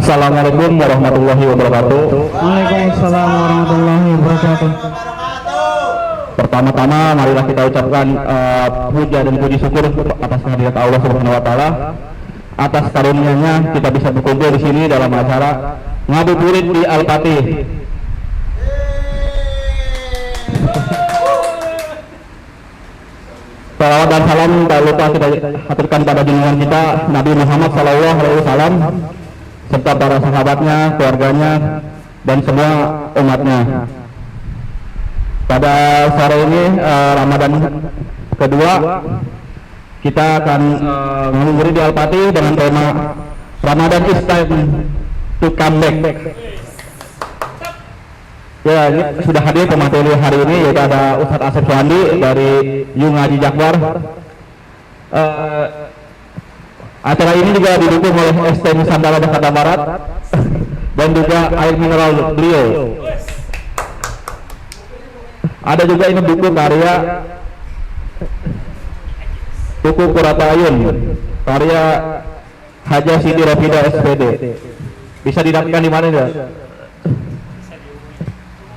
Assalamualaikum warahmatullahi wabarakatuh. Waalaikumsalam warahmatullahi wabarakatuh. Pertama-tama marilah kita ucapkan puja dan puji syukur atas kehadirat Allah Subhanahu wa taala atas karunia-Nya kita bisa berkumpul di sini dalam acara ngabuburit di Al-Fatih. Salawat dan salam tak lupa kita haturkan pada junjungan kita Nabi Muhammad SAW serta para sahabatnya, keluarganya, dan semua umatnya. Pada sore ini Ramadan kedua kita akan menghubungi di Al-Fatih dengan tema Ramadan is time to come back. Ya, ini sudah hadir pemateri hari ini yaitu ada Ustadz Asep Suhandi dari Yung Haji Jakbar. Acara ini juga didukung oleh ST Nusantara Jakarta Barat dan juga air mineral beliau. Ada juga ini buku karya buku Kuratayun karya Haja Siti Rafida SPD. Bisa didapatkan di mana ya?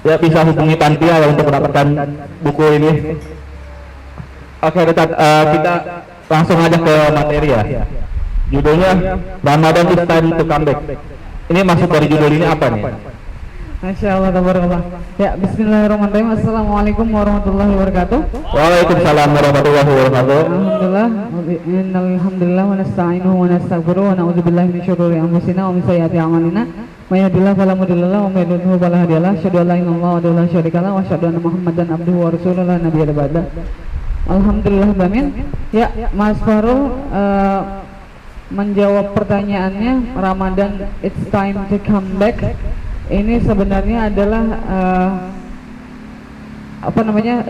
Ya, bisa hubungi Tantia ya untuk mendapatkan buku ini. Oke, kita langsung aja ke materi ya. Judulnya Ramadan is time to come back. Ini maksud dari judul ini apa nih? Masya Allah, tabarakallah. Ya, bismillahirrahmanirrahim. Assalamualaikum warahmatullahi wabarakatuh. Waalaikumsalam warahmatullahi wabarakatuh. Alhamdulillah, alhamdulillah wa nasta'inuhu wa nastaghfiruh wa na'udzubillahi min syururi anfusina wa min sayyiati a'malina. May yahdihillahu fala mudilla lahu wa may yudlil fala hadiya lahu. Asyhadu an la ilaha illallah wa la syarika lahu wa asyhadu anna Muhammadan abduhu wa rasuluhu la nabiyya ba'da. Alhamdulillah, amin. Ya, Mas Farul menjawab pertanyaannya Ramadan it's time to come back. Ini sebenarnya adalah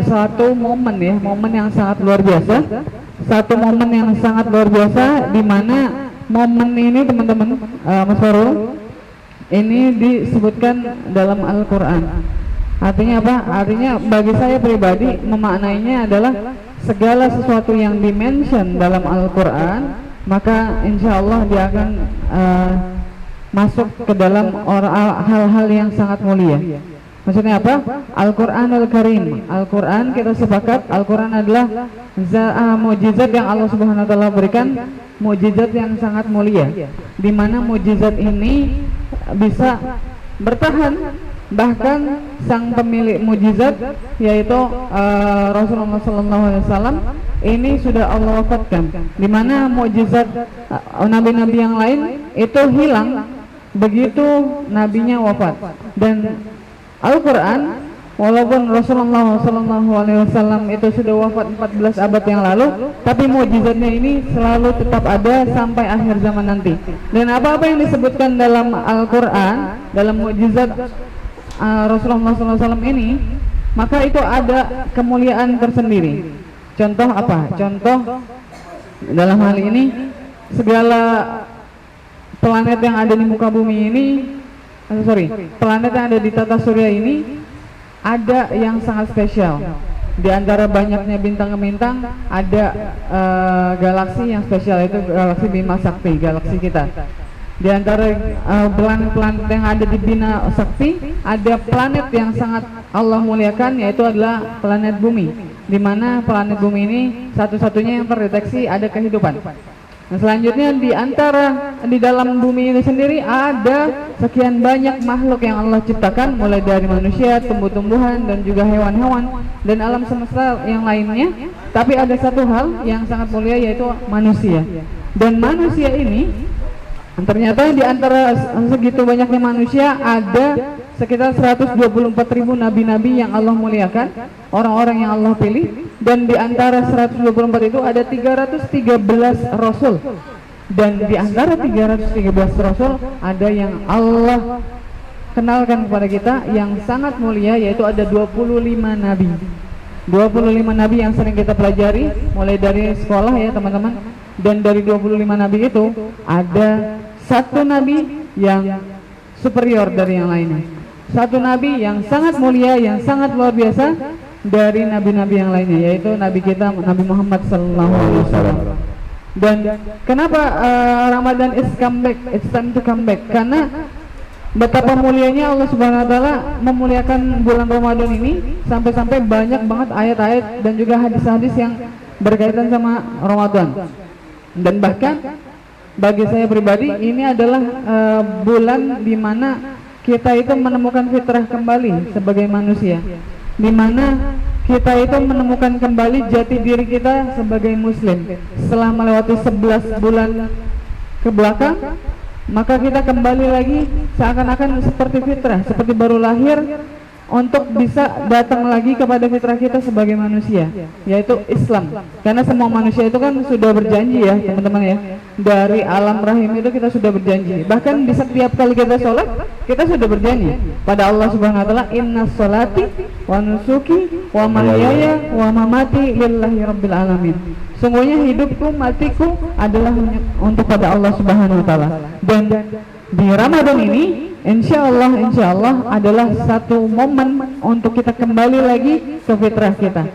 satu momen ya, momen yang sangat luar biasa. Satu momen yang sangat luar biasa di mana momen ini teman-teman Mas Farul ini disebutkan dalam Al-Qur'an. Artinya apa? Artinya bagi saya pribadi memaknainya adalah segala sesuatu yang dimention dalam Al-Qur'an maka insya Allah dia akan masuk ke dalam hal-hal yang sangat mulia. Maksudnya apa? Al-Qur'anul Karim. Al-Qur'an kita sepakat Al-Qur'an adalah mukjizat yang Allah Subhanahu wa taala berikan, mukjizat yang sangat mulia. Di mana mukjizat ini bisa bertahan, bahkan sang pemilik mukjizat yaitu Rasulullah SAW ini sudah Allah wafatkan. Di mana mukjizat nabi-nabi yang lain itu hilang begitu nabinya wafat. Dan Al-Qur'an walaupun Rasulullah SAW itu sudah wafat 14 abad yang lalu, tapi mukjizatnya ini selalu tetap ada sampai akhir zaman nanti. Dan apa-apa yang disebutkan dalam Al-Qur'an, dalam mukjizat Rasulullah SAW ini, maka itu ada kemuliaan tersendiri. Contoh apa? Contoh dalam hal ini segala planet yang ada di muka bumi ini, planet yang ada di tata surya ini ada yang sangat spesial. Di antara banyaknya bintang-bintang ada galaksi yang spesial, itu galaksi Bima Sakti, galaksi kita. Di antara planet-planet yang ada di Bima Sakti ada planet yang sangat Allah muliakan, yaitu adalah planet bumi, di mana planet bumi ini satu-satunya yang terdeteksi ada kehidupan. Nah, selanjutnya di dalam bumi ini sendiri ada sekian banyak makhluk yang Allah ciptakan, mulai dari manusia, tumbuh-tumbuhan, dan juga hewan-hewan dan alam semesta yang lainnya. Tapi ada satu hal yang sangat mulia, yaitu manusia. Dan manusia ini ternyata di antara segitu banyaknya manusia ada sekitar 124.000 nabi-nabi yang Allah muliakan, orang-orang yang Allah pilih. Dan di antara 124 itu ada 313 rasul. Dan di antara 313 rasul ada yang Allah kenalkan kepada kita yang sangat mulia, yaitu ada 25 nabi. 25 nabi yang sering kita pelajari mulai dari sekolah ya teman-teman. Dan dari 25 nabi itu ada satu nabi yang superior dari yang lainnya. Satu nabi yang sangat mulia, yang sangat luar biasa dari nabi-nabi yang lainnya, yaitu nabi kita Nabi Muhammad SAW. Dan kenapa Ramadan is come back, it's time to come back? Karena betapa mulianya Allah Subhanahu wa taala memuliakan bulan Ramadan ini, sampai-sampai banyak banget ayat-ayat dan juga hadis-hadis yang berkaitan sama Ramadan. Dan bahkan bagi saya pribadi ini adalah bulan di mana kita itu menemukan fitrah kembali sebagai manusia, di mana kita itu menemukan kembali jati diri kita sebagai muslim. Setelah melewati 11 bulan ke belakang, maka kita kembali lagi seakan-akan seperti fitrah, seperti baru lahir, untuk bisa datang lagi kepada fitrah kita sebagai manusia, yaitu Islam. Karena semua manusia itu kan sudah berjanji ya teman-teman ya, dari alam rahim itu kita sudah berjanji. Bahkan di setiap kali kita sholat, kita sudah berjanji pada Allah Subhanahu wa taala, inna sholati wa nusuki wa mahyaya wa mamati lillahi rabbil alamin. Sungguhnya hidupku, matiku adalah untuk pada Allah Subhanahu wa taala. Dan di Ramadan ini insya Allah adalah satu momen untuk kita kembali lagi ke fitrah kita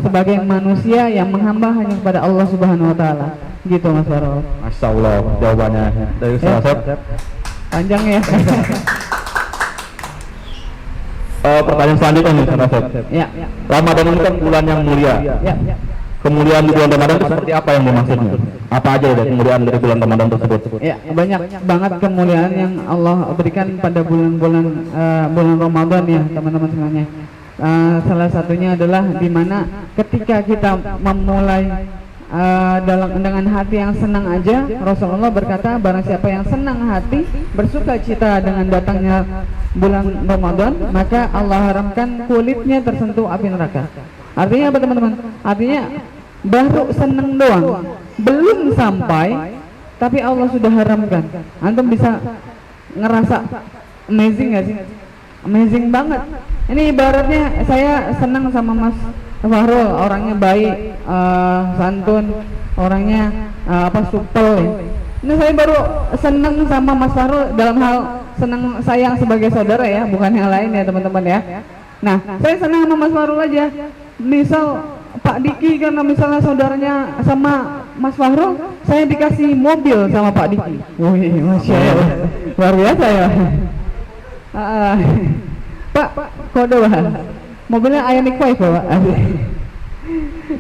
sebagai manusia yang menghamba hanya kepada Allah Subhanahu wa taala. Gitu Mas Farul. Masya Allah jawabannya dari Ustaz. Panjang ya. Pertanyaan selanjutnya nih Ustaz. Ya. Ramadan ini kan bulan yang mulia. Ya. Kemuliaan di bulan Ramadan itu seperti apa yang dimaksudnya? Apa aja ya kemuliaan dari bulan Ramadan tersebut? Ya, banyak banget kemuliaan yang Allah berikan pada bulan-bulan bulan Ramadan ya teman-teman semuanya. Salah satunya adalah di mana ketika kita memulai dengan hati yang senang aja, Rasulullah berkata, barang siapa yang senang hati, bersuka cita dengan datangnya bulan Ramadan, maka Allah haramkan kulitnya tersentuh api neraka. Artinya apa teman-teman? Artinya baru seneng doang, belum sampai, tapi Allah sudah haramkan. Antum bisa ngerasa amazing gak sih? Amazing banget. Ini ibaratnya saya senang sama Mas Fahrul, orangnya baik, santun, orangnya supel ya. Ini saya baru senang sama Mas Fahrul dalam hal senang sayang sebagai saudara ya, bukan yang lain ya teman-teman ya. Nah, saya senang sama Mas Fahrul aja. Misal Pak Diki karena misalnya saudaranya sama Mas Fahrul, saya dikasih mobil sama Pak Diki. Wih, Masya Allah, luar biasa ya. Pak, kode Pak, mobilnya Ioniq 5 Pak.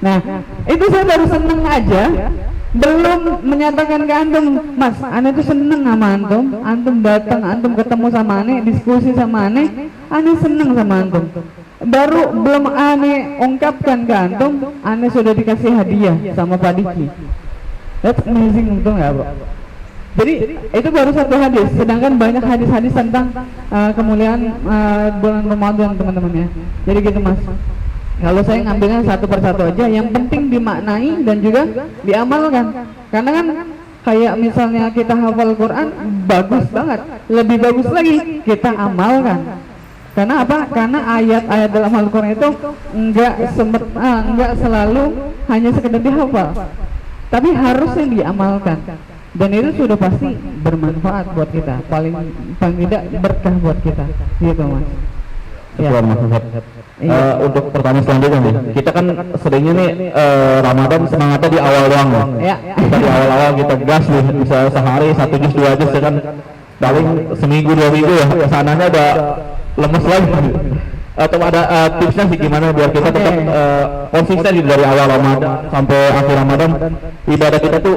Nah, itu saya baru seneng aja, belum menyatakan ke antum, Mas, ane tuh seneng sama antum datang, antum ketemu sama ane, diskusi sama ane seneng sama antum. Baru belum ane ungkapkan ke antum, ane sudah dikasih hadiah sama Pak Diki. That's amazing, betul nggak Bro? Jadi itu baru satu hadis, sedangkan banyak hadis-hadis tentang kemuliaan bulan Ramadan teman-teman ya. Jadi gitu Mas. Kalau saya ngambilnya satu persatu aja, yang penting dimaknai dan juga diamalkan. Karena kan kayak misalnya kita hafal Quran, bagus banget. Lebih bagus lagi kita amalkan. Karena apa? Karena ayat-ayat dalam Al-Quran itu enggak selalu hanya sekedar dihafal, tapi harusnya diamalkan. Dan itu sudah pasti bermanfaat buat kita, paling tidak berkah buat kita, gitu Mas. Ya. Untuk pertanyaan selanjutnya nih, kita kan seringnya nih Ramadan semangatnya di awal doang ya. Kita di awal-awal kita gas nih, bisa sehari 1 juz 2 juz kan, paling seminggu 2 minggu ya, kesananya udah lemes lagi. Atau ada tipsnya sih gimana biar kita tetap konsisten dari awal Ramadan sampai akhir Ramadan, ibadah kita tuh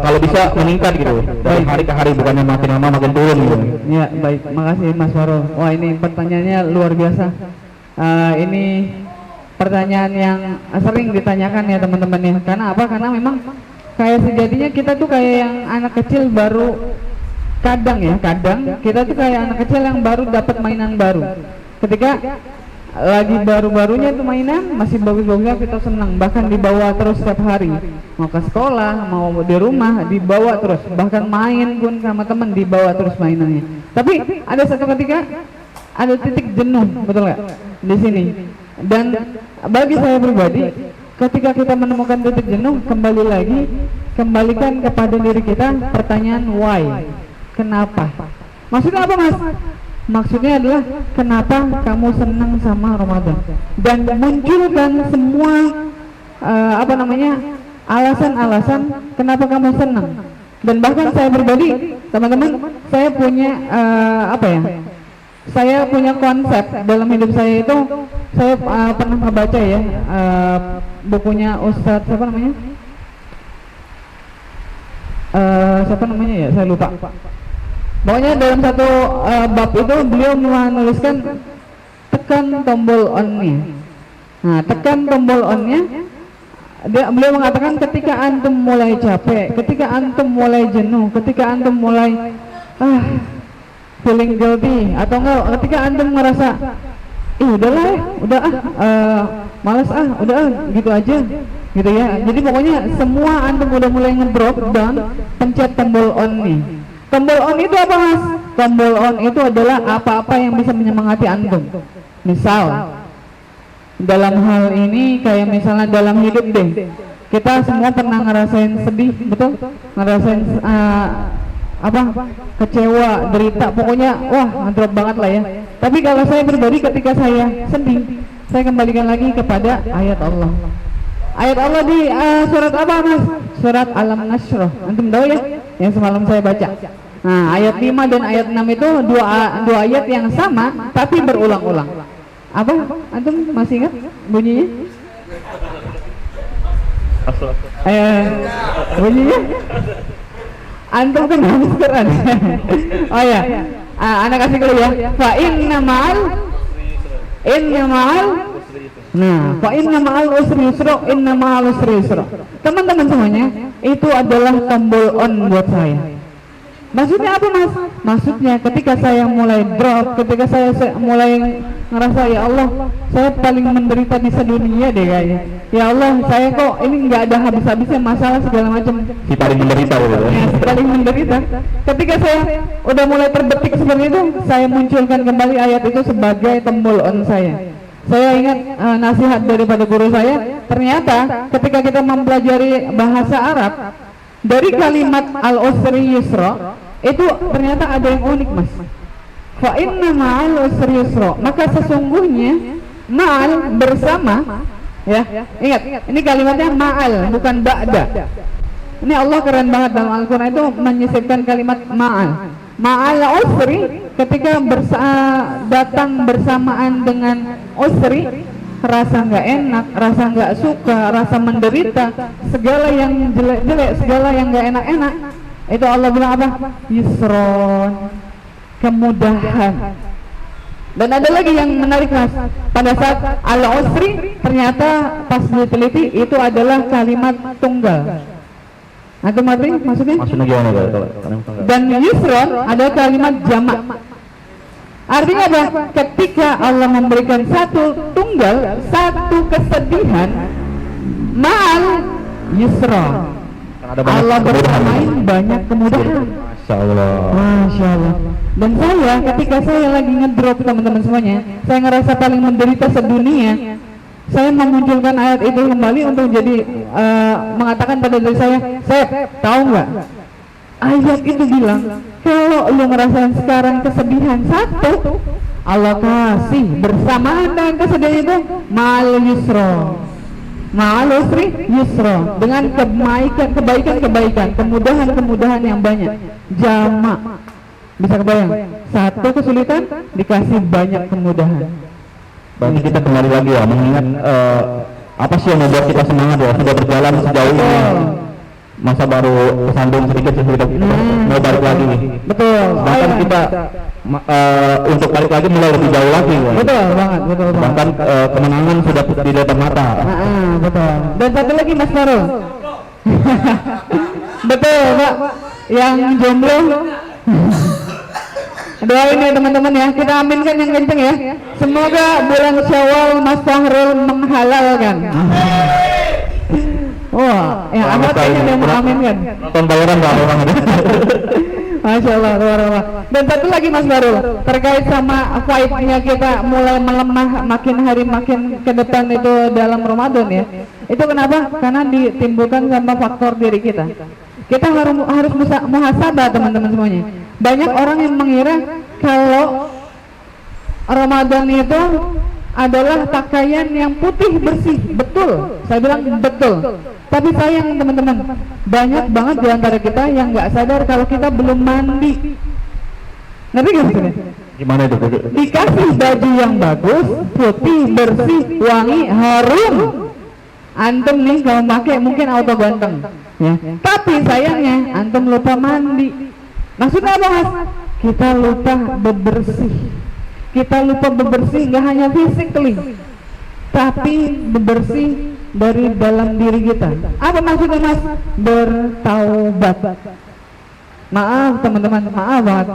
kalau bisa meningkat gitu dari hari ke hari, bukannya makin lama makin turun gitu. Ya baik, makasih Mas Farul. Wah ini pertanyaannya luar biasa. Ini pertanyaan yang sering ditanyakan ya teman-teman ya. Karena apa? Karena memang kayak sejatinya kita tuh kayak yang anak kecil baru, kadang kita tuh kayak anak kecil yang baru dapat mainan baru. Ketika lagi baru-barunya itu mainan masih bagus-bagusnya, kita senang, bahkan dibawa terus setiap hari, mau ke sekolah mau di rumah dibawa terus, bahkan main pun sama teman dibawa terus mainannya. Tapi ada satu ketika ada titik jenuh, betul nggak di sini? Dan bagi saya pribadi, ketika kita menemukan titik jenuh, kembalikan kepada diri kita pertanyaan why, kenapa? Maksudnya apa Mas? Maksudnya adalah kenapa kamu senang sama Ramadan, dan munculkan semua alasan-alasan kenapa kamu senang. Dan bahkan saya pribadi, teman-teman, saya punya saya punya konsep dalam hidup saya itu. Saya pernah membaca ya bukunya Ustadz siapa namanya? Siapa namanya ya? Saya lupa. Pokoknya dalam satu bab itu beliau menuliskan tekan tombol on-nya. Nah, tekan tombol on-nya, beliau mengatakan ketika antum mulai capek, ketika antum mulai jenuh, ketika antum mulai feeling guilty, atau enggak ketika antum merasa udahlah ya, malas udah gitu aja gitu ya. Jadi pokoknya semua antum udah mulai ngedrop down, pencet tombol on nih. Tombol on itu apa mas? Tombol on itu adalah apa-apa yang bisa menyemangati antum. Misal dalam hal ini kayak misalnya dalam hidup deh, kita semua pernah ngerasain sedih, betul? Ngerasain kecewa, derita, pokoknya wah ngedrop banget lah ya. Tapi kalau saya pribadi ketika saya sedih, saya kembalikan lagi kepada ayat Allah. Ayat Allah di surat apa mas? Surat Alam Nashrah. Antum tahu ya? Yang semalam saya baca. Nah, ayat 5 dan ayat 6 itu dua ayat yang sama tapi berulang-ulang. Apa? Antum masih ingat bunyinya? Bunyinya? Antum kan habis Quran. Oh ya, anak kasih dulu ya. Fa inna ma'al usri yusra, inna ma'al usri yusra. Teman-teman semuanya, itu adalah tombol on buat saya. Maksudnya apa mas? Maksudnya ketika saya mulai drop, ketika saya mulai ngerasa ya Allah, saya paling menderita di sedunia deh kayaknya. Ya Allah, saya kok ini nggak ada habis-habisnya masalah segala macam. Si paling menderita gitu. Ya, si paling menderita. Ketika saya udah mulai terbetik seperti itu, saya munculkan kembali ayat itu sebagai tombol on saya. Saya ingat nasihat daripada guru saya. Ternyata ketika kita mempelajari bahasa Arab, dari kalimat al-usri yusra itu ternyata ada yang unik mas. Fa inna ma'al usri yusra, maka sesungguhnya ma'al bersama ya. Ingat, ini kalimatnya ma'al bukan ba'da. Ini Allah keren banget dalam Al-Quran itu menyisipkan kalimat ma'al. Ma'al usri ketika datang bersamaan dengan usri, rasa nggak enak, rasa nggak suka, rasa menderita, segala yang jelek-jelek, segala yang nggak enak-enak, itu Allah bilang apa? Yusron, kemudahan. Dan ada lagi yang menarik mas, pada saat al-usri ternyata pas diteliti itu adalah kalimat tunggal. Atau maksudnya? Maksudnya gimana kalau? Dan yusron ada kalimat jamak. Artinya apa? Ketika Allah memberikan satu tunggal, satu kesedihan, ma'al yusra, Allah bersamain banyak kemudahan. Masya Allah. Masya Allah. Dan saya ketika saya lagi ngedrop teman-teman semuanya, saya ngerasa paling menderita sedunia, saya memunculkan ayat itu kembali untuk jadi mengatakan pada diri saya tahu nggak? Ayat itu bilang kalau lu ngerasain sekarang kesedihan satu, Allah kasih bersamaan dengan kesedihan itu ma'al yusra, ma'al usri yusra, dengan kebaikan, kemudahan yang banyak, jamak. Bisa kebayang, satu kesulitan dikasih banyak kemudahan. Berarti kita kembali lagi ya, mengingat apa sih yang membuat kita semangat ya, sudah berjalan sejauh ini, masa baru kesandung sedikit mau balik lagi nih. Betul. Bahkan kita untuk balik lagi mulai lebih jauh lagi. Betul banget. Bahkan kemenangan sudah di depan mata. Betul. Dan satu lagi Mas Farul. Betul Pak, yang jomblo. Doain ya teman-teman ya, kita aminkan yang kenceng ya. Semoga bulan Syawal Mas Fahrul menghalalkan. Wah, yang amat kayaknya yang mengaminkan. Nonton bayaran nggak orang ada. Masya Allah, luar biasa. Dan satu lagi Mas Fahrul, terkait sama vibe-nya kita mulai melemah makin hari makin ke depan itu dalam Ramadan ya. Itu kenapa? Karena ditimbulkan sama faktor diri kita. Kita harus muhasabah teman-teman semuanya. Banyak orang yang mengira kalau Ramadan itu adalah pakaian yang putih bersih. Betul, saya bilang betul. Tapi sayang teman-teman, banyak banget di antara kita yang nggak sadar kalau kita belum mandi. Ngerti nggak maksudnya? Gimana itu? Dikasih baju yang bagus, putih, bersih, wangi, harum. Antum nih kalau pakai mungkin auto ganteng, ya. Tapi sayangnya antum lupa mandi. Maksudnya apa mas? Kita lupa bebersih. Kita lupa bebersih nggak hanya physically, tapi bebersih dari dalam diri kita. Apa maksudnya mas? Bertaubat. Maaf teman-teman, maaf banget.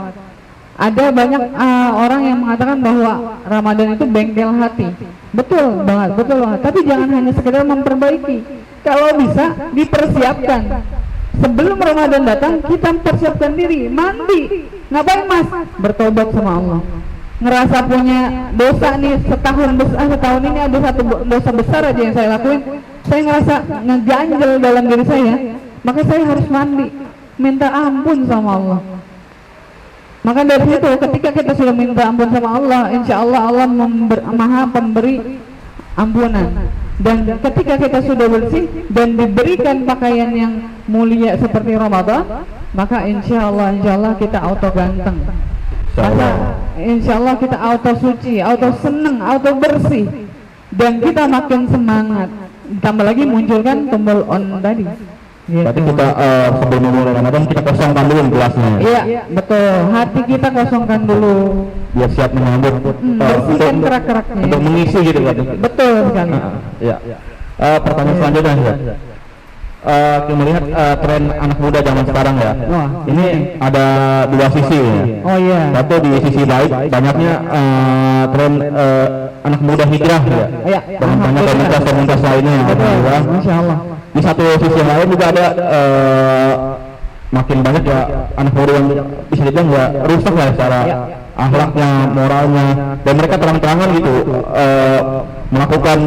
Ada banyak orang yang mengatakan bahwa Ramadan itu bengkel hati. Betul banget, betul banget. Tapi jangan hanya sekedar memperbaiki. Kalau bisa dipersiapkan. Sebelum Ramadan datang, kita persiapkan diri, mandi. Ngapain mas? Bertobat sama Allah. Ngerasa punya dosa nih setahun ini ada satu dosa besar aja yang saya lakuin. Saya ngerasa ngeganjel dalam diri saya. Maka saya harus mandi, minta ampun sama Allah. Maka dari situ ketika kita sudah minta ampun sama Allah, insya Allah Allah maha pemberi ampunan. Dan ketika kita sudah bersih dan diberikan pakaian yang mulia seperti Ramadan, maka insya Allah kita auto ganteng. Maka insya Allah kita auto suci, auto seneng, auto bersih, dan kita makin semangat. Tambah lagi munculkan tombol on tadi. Gitu. Berarti kita sebelum memulai Ramadan kita kosongkan dulu gelasnya. Iya, betul. Hati kita kosongkan dulu. Biar siap menyambut bersihkan kerak-keraknya. Untuk mengisi gitu kan. Betul sekali. Iya. Pertanyaan selanjutnya ya. Kita melihat tren anak muda zaman sekarang ya. Ini ada dua sisi ya. Oh iya. Satu di sisi baik, banyaknya tren anak muda hijrah ya. Iya. Dan banyak komunitas-komunitas lainnya. Masya Allah. Di satu sisi yang lain juga ada makin banyak ya anak muda yang bisa dibilang ya rusak lah secara akhlaknya, moralnya, dan mereka terang-terangan gitu melakukan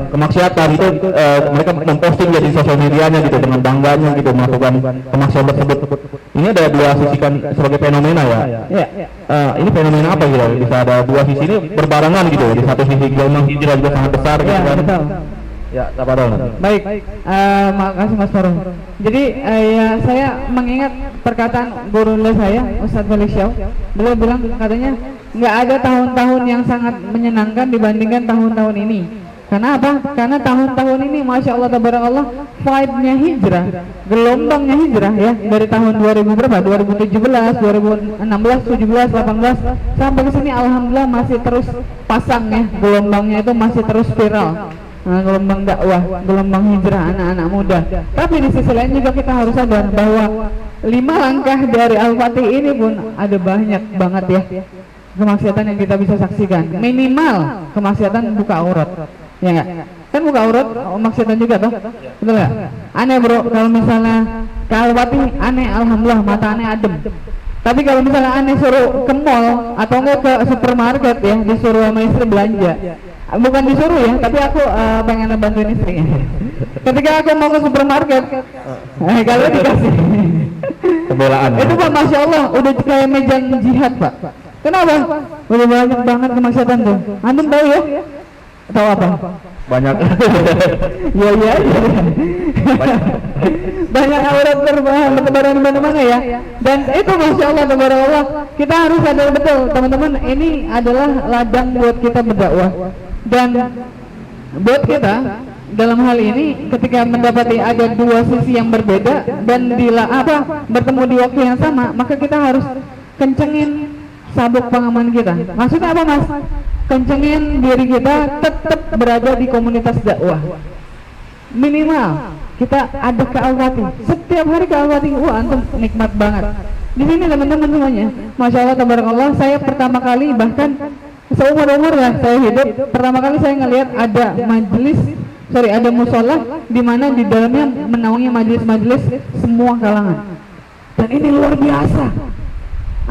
kemaksiatan itu, mereka memposting di sosial medianya gitu dengan bangganya gitu melakukan kemaksiatan tersebut. Ini ada dua sisi kan sebagai fenomena ya. Ini fenomena apa gitu? Bisa ada dua sisi ini berbarengan gitu. Di satu sisi gelombang hijrah juga sangat besar gitu kan. Betul. Ya, Tabarol. Baik, makasih Mas Farouk. Jadi ya saya mengingat perkataan guru les saya, Ustadz Felix Shaw. Beliau bilang katanya nggak ada tahun-tahun yang sangat menyenangkan dibandingkan tahun-tahun ini. Karena apa? Karena tahun-tahun ini Masya Allah Tabarakallah vibe-nya hijrah, gelombangnya hijrah ya, dari tahun 2000 berapa? 2017, 2016, 17, 18 sampai ke sini alhamdulillah masih terus pasang ya, gelombangnya itu masih terus viral. Gelombang dakwah, gelombang hijrah anak-anak muda. Tapi di sisi lain juga kita harus sadar bahwa 5 langkah dari Al-Fatih ini pun ada banyak banget ya kemaksiatan yang kita bisa saksikan. Minimal kemaksiatan buka aurat, ya enggak? Kan buka aurat maksiatan juga toh, betul nggak? Aneh bro, kalau misalnya ke Al-Fatih aneh, alhamdulillah mata aneh adem. Tapi kalau misalnya aneh suruh ke mall atau enggak ke supermarket ya, disuruh sama istri belanja, bukan disuruh ya, tapi aku pengen bantuin istri. Ketika aku mau ke supermarket, kalau dikasih pembelaan. Itu Pak, Masya Allah, udah kayak medan jihad Pak. Kenapa? Udah banyak banget kemaksiatan tuh. Antum tahu ya? Tahu apa? Banyak. Iya. Banyak aurat bertebaran di mana-mana ya. Dan itu Masya Allah, Tabarakallah, kita harus sadar betul teman-teman, ini adalah ladang buat kita berdakwah. Dan buat kita dalam hal ini ketika mendapati ada dua sisi yang berbeda dan bertemu di waktu yang sama, maka kita harus kencengin sabuk pengaman kita. Maksudnya apa mas? Kencengin diri kita tetap berada di komunitas dakwah. Minimal kita ada ke Al-Fatih, setiap hari ke Al-Fatih. Wah antum nikmat banget di sini teman-teman semuanya. Masya Allah Tabarakallah, saya pertama kali bahkan seumur-umur ya saya hidup, pertama kali saya ngelihat ada ada musola di mana di dalamnya menaungi majelis-majelis semua kalangan. Dan ini luar biasa.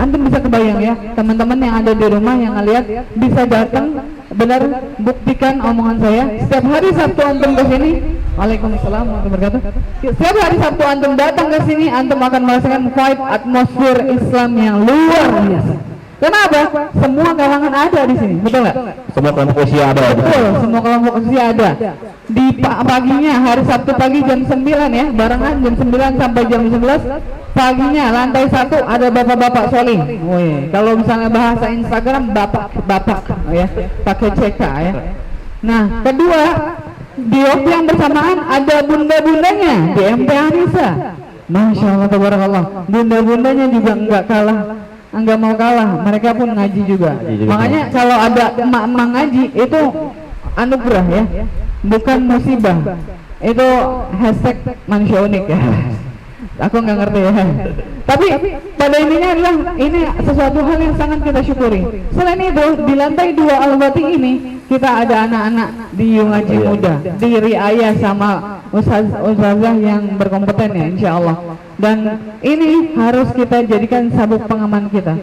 Antum bisa kebayang ya, teman-teman yang ada di rumah yang ngelihat bisa datang, benar buktikan omongan saya. Setiap hari Sabtu antum ke sini, Waalaikumsalam warahmatullahi wabarakatuh. Setiap hari Sabtu antum datang ke sini, antum akan merasakan vibe atmosfer Islam yang luar biasa. Kenapa? Semua kalangan ada di sini, betul nggak? Semua kelompok usia ada. Betul, semua kelompok usia ada. Di paginya, hari Sabtu pagi jam 9 ya, barengan jam 9 sampai jam 11. Paginya lantai 1 ada bapak-bapak solih. Woi, kalau misalnya bahasa Instagram bapak-bapak ya, pakai CK ya. Nah, kedua, di waktu yang bersamaan ada bunda-bundanya di MP Anissa. Masya Allah, tabarakallah. Bunda-bundanya juga enggak mau kalah. Mereka pun ngaji juga. Makanya kalau ada emak-emak ngaji itu anugerah ya, bukan musibah. Itu hashtag manusia unik ya. Aku nggak ngerti ya. Tapi pada intinya adalah ini sesuatu hal yang sangat kita syukuri. Selain itu di lantai 2 Al-Bati ini kita ada anak-anak di ngaji muda, di riayah sama ustazah yang berkompeten ya insya Allah. Dan ini harus kita jadikan sabuk pengaman kita.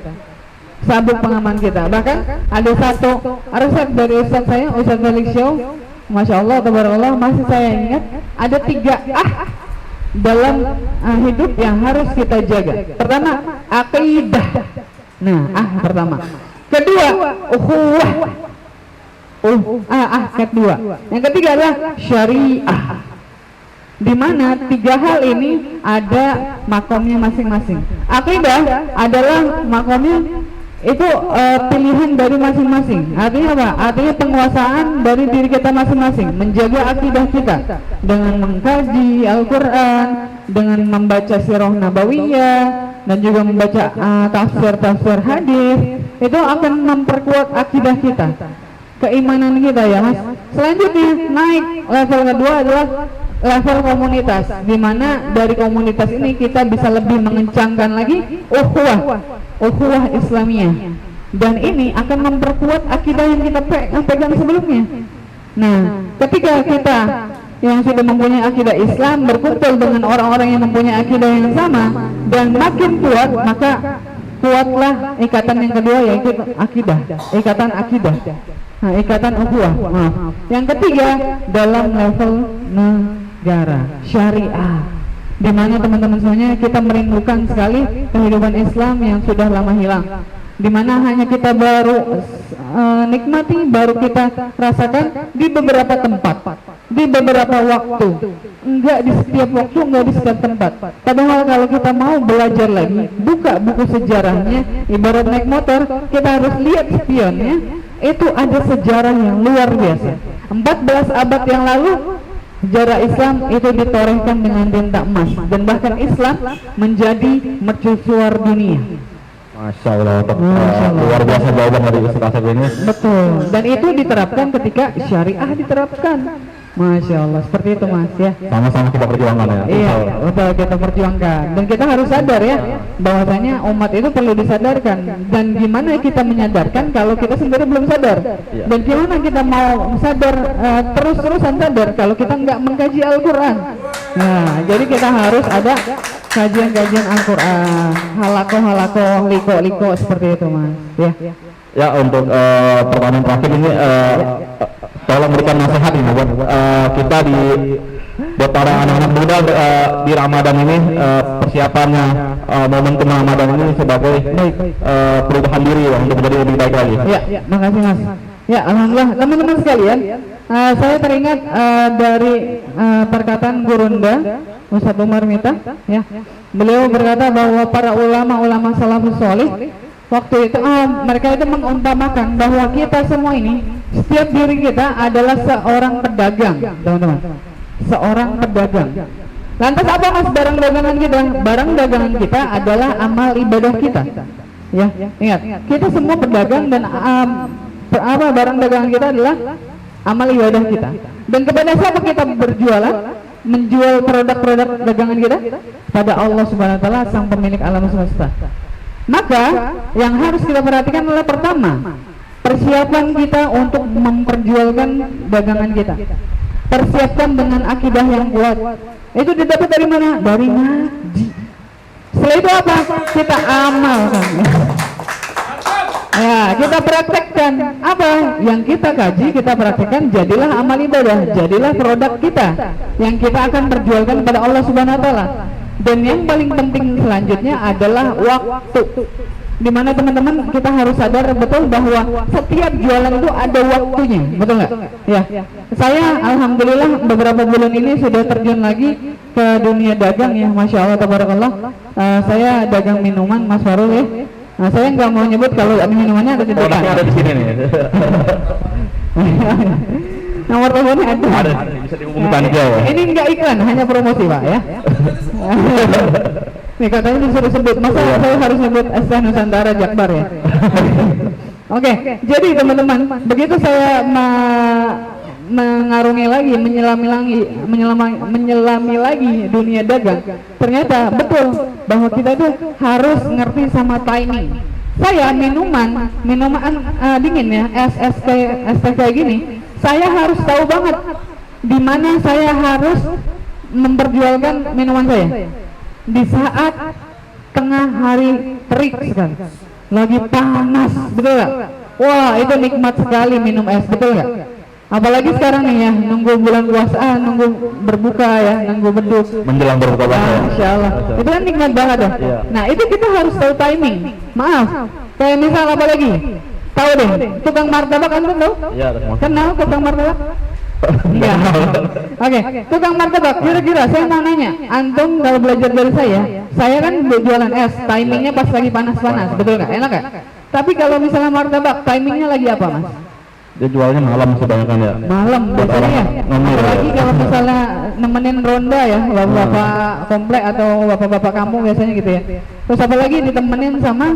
Sabuk pengaman kita. Bahkan ada satu resep dari ustaz saya, Ustaz Felix Show. Masya Allah, tabarakallah, masih saya ingat ada 3 dalam hidup yang harus kita jaga. Pertama, akidah. Nah, pertama. Kedua, ukhuwah. Kedua. Yang ketiga adalah syariah. Di mana 3 hal ini ada makomnya masing-masing. Akidah adalah makomnya itu pilihan dari masing-masing. Artinya apa? Artinya penguasaan dari diri kita masing-masing, menjaga akidah kita dengan mengkaji Al-Quran, dengan membaca sirah nabawiyah, dan juga membaca tafsir-tafsir hadis. Itu akan memperkuat akidah kita, keimanan kita ya Mas. Selanjutnya naik level kedua adalah level komunitas, di mana dari komunitas ini kita bisa lebih mengencangkan lagi ukhuwah Islamiyah, dan ini akan memperkuat akidah yang kita pegang sebelumnya. Nah, ketika kita yang sudah mempunyai akidah Islam berkumpul dengan orang-orang yang mempunyai akidah yang sama dan makin kuat, maka kuatlah ikatan yang kedua, yaitu akidah, ikatan akidah. Nah, ikatan ukhuwah. Yang ketiga dalam level negara syariah, di mana teman-teman semuanya kita merindukan sekali kehidupan Islam yang sudah lama hilang, di mana hanya kita baru nikmati, baru kita rasakan di beberapa tempat, di beberapa waktu, enggak di setiap waktu, enggak di setiap tempat. Padahal kalau kita mau belajar lagi, buka buku sejarahnya, ibarat naik motor, kita harus lihat spionnya. Itu ada sejarah yang luar biasa. 14 abad yang lalu sejarah Islam itu ditorehkan dengan tinta emas, dan bahkan Islam menjadi mercusuar dunia. Masya Allah, luar biasa jawaban dari Ustaz ini. Betul, dan itu diterapkan ketika syariah diterapkan. Masya Allah, seperti itu Mas ya. Sama-sama kita perjuangkan ya. Iya, betul, kita perjuangkan. Dan kita harus sadar ya, bahwasanya umat itu perlu disadarkan. Dan gimana kita menyadarkan kalau kita sendiri belum sadar? Dan gimana kita mau sadar terus-terusan sadar kalau kita nggak mengkaji Al-Quran? Nah, jadi kita harus ada kajian-kajian Al-Quran, halakoh, liko seperti itu Mas. Ya, untuk pertanyaan terakhir ini. Tolong berikan nasihat ini buat kita buat para anak-anak muda di Ramadan ini, persiapannya momentum Ramadan ini sebagai perubahan diri ya, untuk menjadi lebih baik lagi. Ya, makasih Mas. Ya, alhamdulillah teman-teman sekalian, saya teringat dari perkataan Gurunda Ustadz Umar Mita ya. Beliau berkata bahwa para ulama-ulama salafus sholih waktu itu mereka itu mengumpamakan bahwa kita semua ini, setiap diri kita adalah seorang pedagang, teman-teman. Seorang pedagang. Lantas apa Mas barang dagangan kita? Barang dagangan kita adalah amal ibadah kita. Ya, ingat, kita semua pedagang, dan barang dagangan kita adalah amal ibadah kita. Dan kepada siapa kita berjualan? Menjual produk-produk dagangan kita pada Allah Subhanahu wa taala, sang pemilik alam semesta. Maka yang harus kita perhatikan adalah pertama, persiapan kita untuk memperjualkan dagangan kita. Persiapkan dengan akidah yang kuat. Itu didapat dari mana? Dari ngaji. Setelah itu apa? Kita amalkan. Ya, kita praktekkan apa yang kita kaji, kita praktekkan, jadilah amal ibadah, jadilah produk kita yang kita akan perjualkan pada Allah Subhanahu wa taala. Dan yang paling penting selanjutnya adalah waktu. Dimana teman-teman kita harus sadar betul bahwa setiap jualan itu ada waktunya, betul nggak? Ya, saya alhamdulillah beberapa bulan ini sudah terjun lagi ke dunia dagang ya, masya Allah tabarakallah. Saya dagang minuman, Mas Farul ya. Nah, saya nggak mau nyebut kalau minumannya ada di depan. Produknya ada di sini nih. Nomor teleponnya ada. Ada, bisa diumumkan aja ya. Ini nggak iklan, hanya promosi Pak ya. Nih katanya disuruh sebut, masa saya harus sebut ST Nusantara Jakbar ya? Oke, jadi teman-teman, begitu saya mengarungi lagi, menyelami lagi dunia dagang, ternyata betul bahwa kita tuh harus ngerti sama timing. Saya minuman dingin ya, es kayak gini, saya harus tahu banget di mana saya harus memperjualkan minuman saya. Di saat tengah hari terik sekali, lagi panas, betul nggak? Wah, itu nikmat sekali minum es, betul nggak? Apalagi sekarang nih ya, nunggu bulan puasa, nunggu berbuka ya, nunggu beduk menjelang berbuka puasa. Masya Allah, itu kan nikmat banget ya. Nah, itu kita harus tahu timing. Maaf, kayak misal apa lagi? Tahu deh, tukang martabak antum tahu? Iya, kenal tukang martabak? Iya. Oke, tukang martabak. Kira-kira saya mau nanya, antum kalau belajar dari saya kan jualan es, timingnya pas lagi panas-panas, betul nggak? Enak nggak? Tapi kalau misalnya martabak, timingnya lagi apa, Mas? Dia jualnya malam kebanyakan ya. Malam biasanya ya. Apalagi kalau misalnya nemenin ronda ya, bapak komplek atau bapak-bapak kampung biasanya gitu ya. Terus apalagi ditemenin sama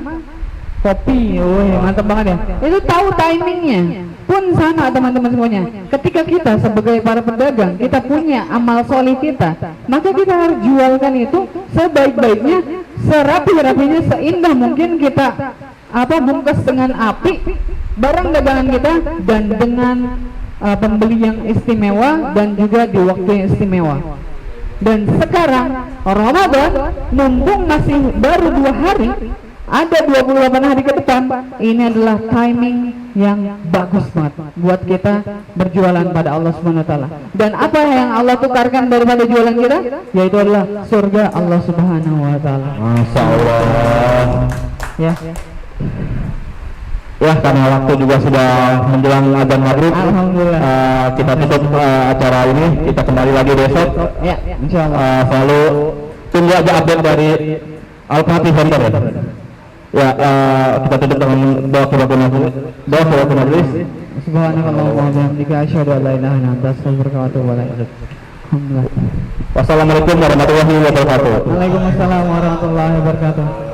kopi, wih mantap banget ya. Itu tahu timingnya. Pun sama teman-teman semuanya. Ketika kita sebagai para pedagang, kita punya amal soleh kita, maka kita harus jualkan itu sebaik-baiknya, serapi-rapinya, seindah mungkin kita bungkus dengan api barang dagangan kita dan dengan pembeli yang istimewa dan juga di waktu yang istimewa. Dan sekarang Ramadan mumpung masih baru 2 hari, ada 28 hari ke depan, ini adalah timing yang bagus banget buat kita berjualan pada Allah Subhanahu wa taala. Dan apa yang Allah tukarkan daripada jualan kita? Yaitu adalah surga Allah Subhanahu wa taala. Masya Allah. Ya. Ya, karena waktu juga sudah menjelang adzan maghrib. Alhamdulillah. Kita tutup acara ini. Kita kembali lagi besok. Ya, insyaallah. Selalu tunggu aja update dari Al-Fatih Center ya. Ya, kita tutup dengan doa kepada majelis. Subhanakallahumma wa bihamdika asyhadu an la ilaha illa anta astaghfiruka wa atubu ilaik. Alhamdulillah. Wassalamualaikum warahmatullahi wabarakatuh. Waalaikumsalam warahmatullahi wabarakatuh.